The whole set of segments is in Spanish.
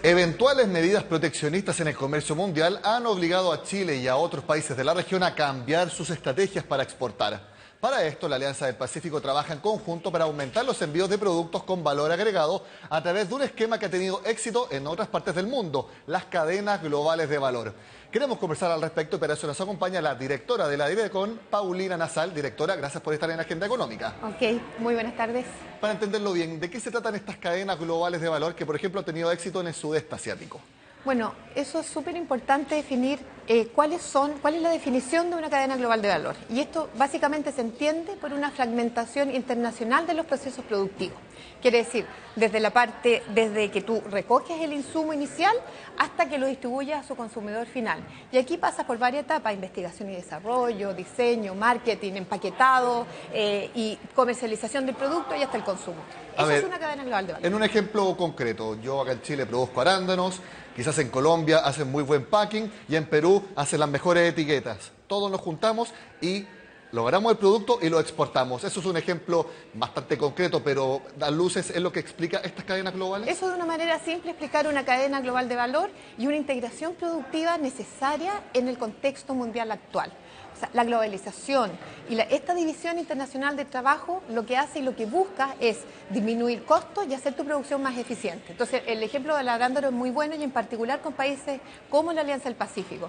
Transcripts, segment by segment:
Eventuales medidas proteccionistas en el comercio mundial han obligado a Chile y a otros países de la región a cambiar sus estrategias para exportar. Para esto, la Alianza del Pacífico trabaja en conjunto para aumentar los envíos de productos con valor agregado a través de un esquema que ha tenido éxito en otras partes del mundo, las cadenas globales de valor. Queremos conversar al respecto y para eso nos acompaña la directora de la DIRECON, Paulina Nasal. Directora, gracias por estar en Agenda Económica. Ok, muy buenas tardes. Para entenderlo bien, ¿de qué se tratan estas cadenas globales de valor que, por ejemplo, han tenido éxito en el sudeste asiático? Bueno, eso es súper importante definir cuál es la definición de una cadena global de valor. Y esto básicamente se entiende por una fragmentación internacional de los procesos productivos. Quiere decir, desde que tú recoges el insumo inicial hasta que lo distribuyes a su consumidor final. Y aquí pasa por varias etapas: investigación y desarrollo, diseño, marketing, empaquetado y comercialización del producto y hasta el consumo. Eso es una cadena global de valor. En un ejemplo concreto, yo acá en Chile produzco arándanos, quizás en Colombia hacen muy buen packing y en Perú hacen las mejores etiquetas. Todos nos juntamos y logramos el producto y lo exportamos. Eso es un ejemplo bastante concreto, pero a luces es lo que explica estas cadenas globales. Eso de una manera simple explicar una cadena global de valor y una integración productiva necesaria en el contexto mundial actual. O sea, la globalización y esta división internacional de trabajo lo que hace y lo que busca es disminuir costos y hacer tu producción más eficiente. Entonces, el ejemplo del arándano es muy bueno y en particular con países como la Alianza del Pacífico.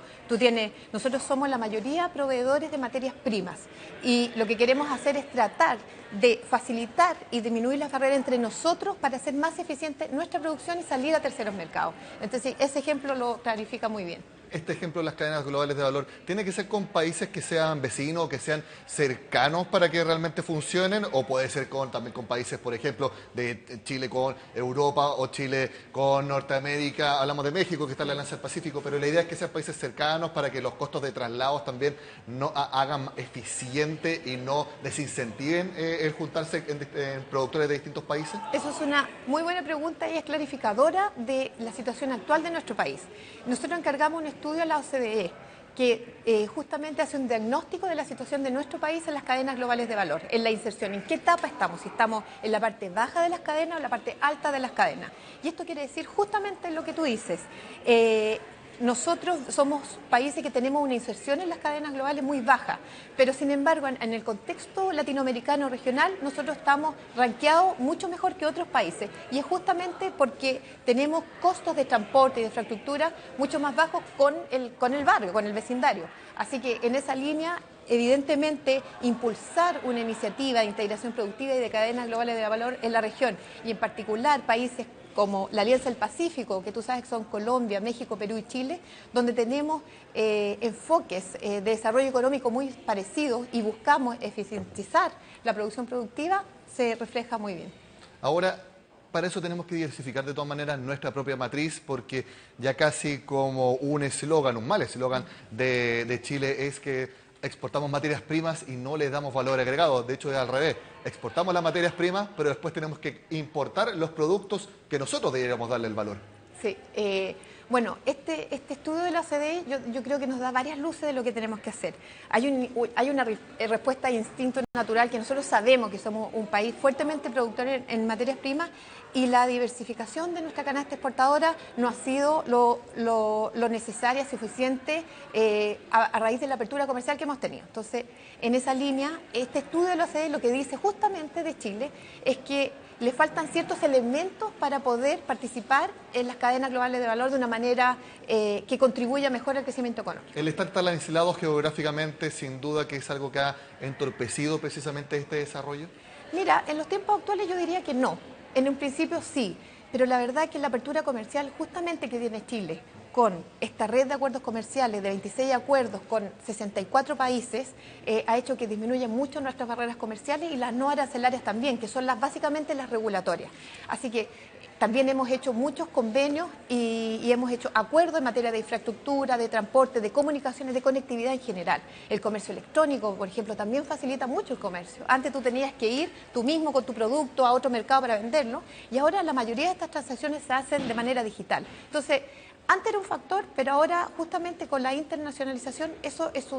Nosotros somos la mayoría proveedores de materias primas y lo que queremos hacer es tratar de facilitar y disminuir la barrera entre nosotros para hacer más eficiente nuestra producción y salir a terceros mercados. Entonces, ese ejemplo lo clarifica muy bien. Este ejemplo de las cadenas globales de valor, ¿tiene que ser con países que sean vecinos, que sean cercanos para que realmente funcionen? ¿O puede ser también con países, por ejemplo, de Chile con Europa o Chile con Norteamérica? Hablamos de México, que está en la Alianza del Pacífico, pero la idea es que sean países cercanos para que los costos de traslados también no hagan eficiente y no desincentiven el juntarse en productores de distintos países. Eso es una muy buena pregunta y es clarificadora de la situación actual de nuestro país. Nosotros encargamos un estudio a la OCDE que justamente hace un diagnóstico de la situación de nuestro país en las cadenas globales de valor, en la inserción, en qué etapa estamos, si estamos en la parte baja de las cadenas o en la parte alta de las cadenas. Y esto quiere decir justamente lo que tú dices. Nosotros somos países que tenemos una inserción en las cadenas globales muy baja, pero sin embargo en el contexto latinoamericano regional nosotros estamos rankeados mucho mejor que otros países y es justamente porque tenemos costos de transporte y de infraestructura mucho más bajos con el barrio, con el vecindario. Así que en esa línea, evidentemente, impulsar una iniciativa de integración productiva y de cadenas globales de valor en la región y en particular países como la Alianza del Pacífico, que tú sabes que son Colombia, México, Perú y Chile, donde tenemos enfoques de desarrollo económico muy parecidos y buscamos eficientizar la producción productiva, se refleja muy bien. Ahora, para eso tenemos que diversificar de todas maneras nuestra propia matriz, porque ya casi como un eslogan, un mal eslogan de Chile es que exportamos materias primas y no les damos valor agregado. De hecho, es al revés. Exportamos las materias primas, pero después tenemos que importar los productos que nosotros deberíamos darle el valor. Sí, bueno, este estudio de la OCDE yo creo que nos da varias luces de lo que tenemos que hacer. Hay una respuesta de instinto natural que nosotros sabemos que somos un país fuertemente productor en materias primas y la diversificación de nuestra canasta exportadora no ha sido lo necesaria, suficiente a raíz de la apertura comercial que hemos tenido. Entonces, en esa línea, este estudio de la OCDE lo que dice justamente de Chile es que le faltan ciertos elementos para poder participar en las cadenas globales de valor de una manera que contribuya mejor al crecimiento económico. El estar tan aislado geográficamente, sin duda que es algo que ha entorpecido precisamente este desarrollo. Mira, en los tiempos actuales yo diría que no. En un principio sí, pero la verdad es que la apertura comercial justamente que tiene Chile, con esta red de acuerdos comerciales de 26 acuerdos con 64 países, ha hecho que disminuyan mucho nuestras barreras comerciales y las no arancelarias también, que son básicamente las regulatorias. Así que también hemos hecho muchos convenios y hemos hecho acuerdos en materia de infraestructura, de transporte, de comunicaciones, de conectividad en general. El comercio electrónico, por ejemplo, también facilita mucho el comercio. Antes tú tenías que ir tú mismo con tu producto a otro mercado para venderlo y ahora la mayoría de estas transacciones se hacen de manera digital. Entonces, antes era un factor, pero ahora justamente con la internacionalización eso es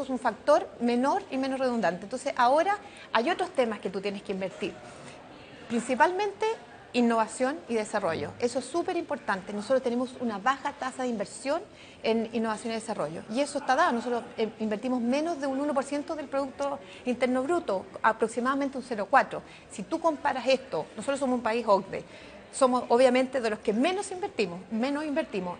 un factor menor y menos redundante. Entonces ahora hay otros temas que tú tienes que invertir. Principalmente innovación y desarrollo. Eso es súper importante. Nosotros tenemos una baja tasa de inversión en innovación y desarrollo. Y eso está dado. Nosotros invertimos menos de un 1% del Producto Interno Bruto, aproximadamente un 0,4%. Si tú comparas esto, nosotros somos un país OCDE. Somos obviamente de los que menos invertimos,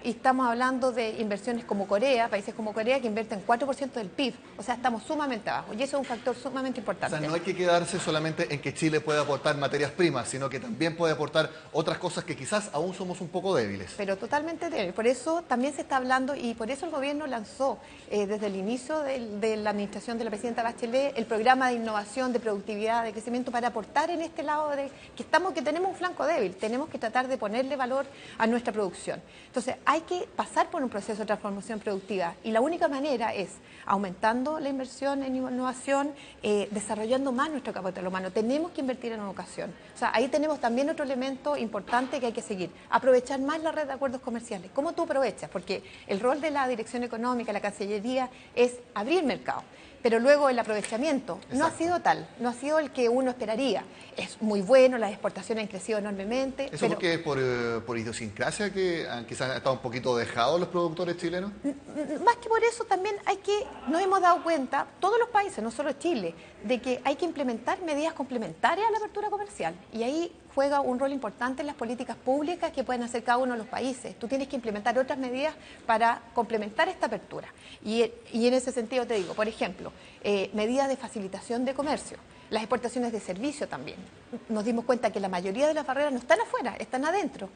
y estamos hablando de inversiones como Corea, países como Corea que invierten 4% del PIB, o sea, estamos sumamente abajo y eso es un factor sumamente importante. O sea, no hay que quedarse solamente en que Chile puede aportar materias primas, sino que también puede aportar otras cosas que quizás aún somos un poco débiles. Pero totalmente débiles, por eso también se está hablando y por eso el gobierno lanzó desde el inicio de la administración de la presidenta Bachelet el programa de innovación, de productividad, de crecimiento para aportar en este lado de que tenemos un flanco débil, tenemos que tratar de ponerle valor a nuestra producción. Entonces hay que pasar por un proceso de transformación productiva y la única manera es aumentando la inversión en innovación, desarrollando más nuestro capital humano. Tenemos que invertir en educación. O sea, ahí tenemos también otro elemento importante que hay que seguir. Aprovechar más la red de acuerdos comerciales. ¿Cómo tú aprovechas? Porque el rol de la Dirección Económica, la Cancillería, es abrir mercado. Pero luego el aprovechamiento no ha sido tal, no ha sido el que uno esperaría. Es muy bueno, las exportaciones han crecido enormemente. ¿Eso pero porque es por idiosincrasia que quizás han estado un poquito dejados los productores chilenos? Más que por eso también nos hemos dado cuenta, todos los países, no solo Chile, de que hay que implementar medidas complementarias a la apertura comercial. Y ahí juega un rol importante en las políticas públicas que pueden hacer cada uno de los países. Tú tienes que implementar otras medidas para complementar esta apertura. Y en ese sentido te digo, por ejemplo, medidas de facilitación de comercio, las exportaciones de servicio también. Nos dimos cuenta que la mayoría de las barreras no están afuera, están adentro.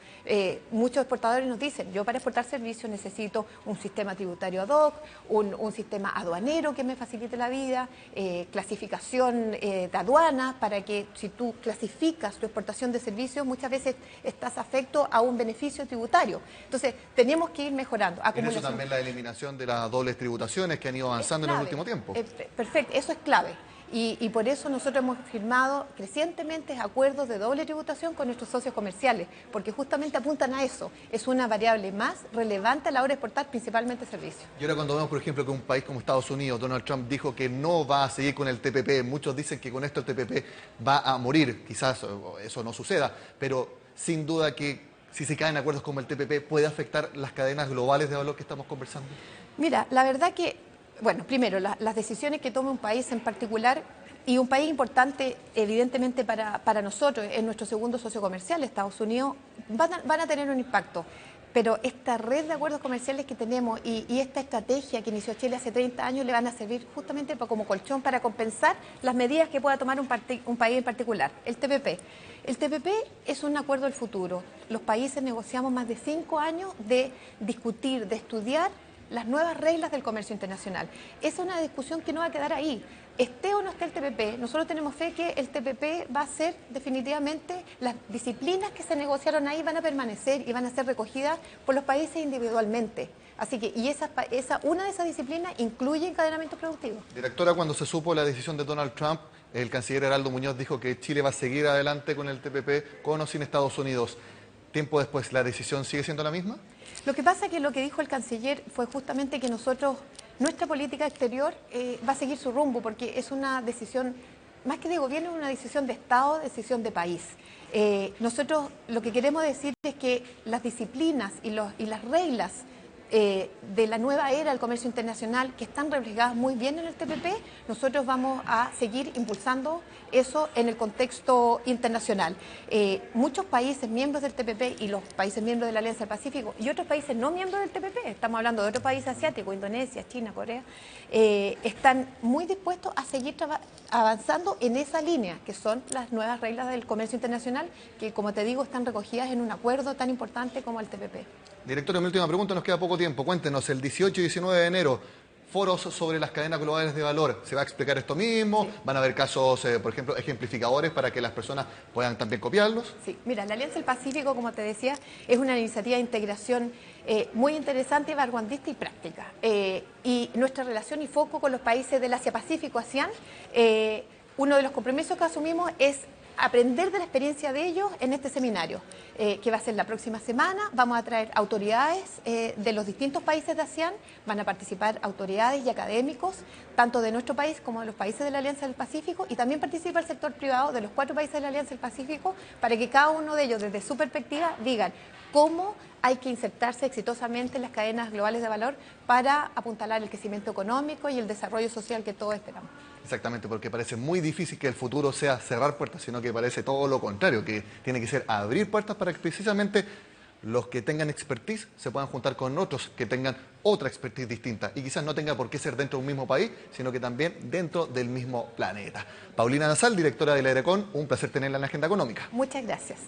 Muchos exportadores nos dicen, yo para exportar servicios necesito un sistema tributario ad hoc, un sistema aduanero que me facilite la vida, clasificación de aduanas, para que si tú clasificas tu exportación de servicios, muchas veces estás afecto a un beneficio tributario. Entonces, tenemos que ir mejorando. En eso también la eliminación de las dobles tributaciones que han ido avanzando en el último tiempo. Perfecto, eso es clave. Y por eso nosotros hemos firmado crecientemente acuerdos de doble tributación con nuestros socios comerciales, porque justamente apuntan a eso. Es una variable más relevante a la hora de exportar principalmente servicios. Y ahora cuando vemos, por ejemplo, que un país como Estados Unidos, Donald Trump dijo que no va a seguir con el TPP, muchos dicen que con esto el TPP va a morir, quizás eso no suceda, pero sin duda que si se caen acuerdos como el TPP puede afectar las cadenas globales de valor que estamos conversando. Mira, la verdad que bueno, primero, las decisiones que tome un país en particular, y un país importante evidentemente para nosotros, es nuestro segundo socio comercial, Estados Unidos, van a tener un impacto. Pero esta red de acuerdos comerciales que tenemos y esta estrategia que inició Chile hace 30 años le van a servir justamente como colchón para compensar las medidas que pueda tomar un país en particular, el TPP. El TPP es un acuerdo del futuro. Los países negociamos más de 5 años de discutir, de estudiar las nuevas reglas del comercio internacional. Esa es una discusión que no va a quedar ahí. Esté o no esté el TPP, nosotros tenemos fe que el TPP va a ser definitivamente, las disciplinas que se negociaron ahí van a permanecer y van a ser recogidas por los países individualmente. Así que, una de esas disciplinas incluye encadenamiento productivo. Directora, cuando se supo la decisión de Donald Trump, el canciller Heraldo Muñoz dijo que Chile va a seguir adelante con el TPP, con o sin Estados Unidos. ¿Tiempo después la decisión sigue siendo la misma? Lo que pasa es que lo que dijo el canciller fue justamente que nuestra política exterior va a seguir su rumbo, porque es una decisión, más que de gobierno, es una decisión de Estado, decisión de país. Nosotros lo que queremos decir es que las disciplinas y las reglas de la nueva era del comercio internacional que están reflejadas muy bien en el TPP, nosotros vamos a seguir impulsando eso en el contexto internacional. Muchos países miembros del TPP y los países miembros de la Alianza del Pacífico y otros países no miembros del TPP, estamos hablando de otros países asiáticos, Indonesia, China, Corea, están muy dispuestos a seguir avanzando en esa línea, que son las nuevas reglas del comercio internacional, que como te digo, están recogidas en un acuerdo tan importante como el TPP. Directora, mi última pregunta, nos queda poco tiempo. Cuéntenos, el 18 y 19 de enero, foros sobre las cadenas globales de valor. ¿Se va a explicar esto mismo? Sí. ¿Van a haber casos, por ejemplo, ejemplificadores para que las personas puedan también copiarlos? Sí, mira, la Alianza del Pacífico, como te decía, es una iniciativa de integración muy interesante, vanguardista y práctica. Y nuestra relación y foco con los países del Asia-Pacífico, ASEAN, uno de los compromisos que asumimos es aprender de la experiencia de ellos en este seminario, que va a ser la próxima semana. Vamos a traer autoridades de los distintos países de ASEAN, van a participar autoridades y académicos, tanto de nuestro país como de los países de la Alianza del Pacífico, y también participa el sector privado de los 4 países de la Alianza del Pacífico, para que cada uno de ellos, desde su perspectiva, digan cómo hay que insertarse exitosamente en las cadenas globales de valor para apuntalar el crecimiento económico y el desarrollo social que todos esperamos. Exactamente, porque parece muy difícil que el futuro sea cerrar puertas, sino que parece todo lo contrario, que tiene que ser abrir puertas para que precisamente los que tengan expertise se puedan juntar con otros que tengan otra expertise distinta. Y quizás no tenga por qué ser dentro de un mismo país, sino que también dentro del mismo planeta. Paulina Nasal, directora del AERECON, un placer tenerla en la agenda económica. Muchas gracias.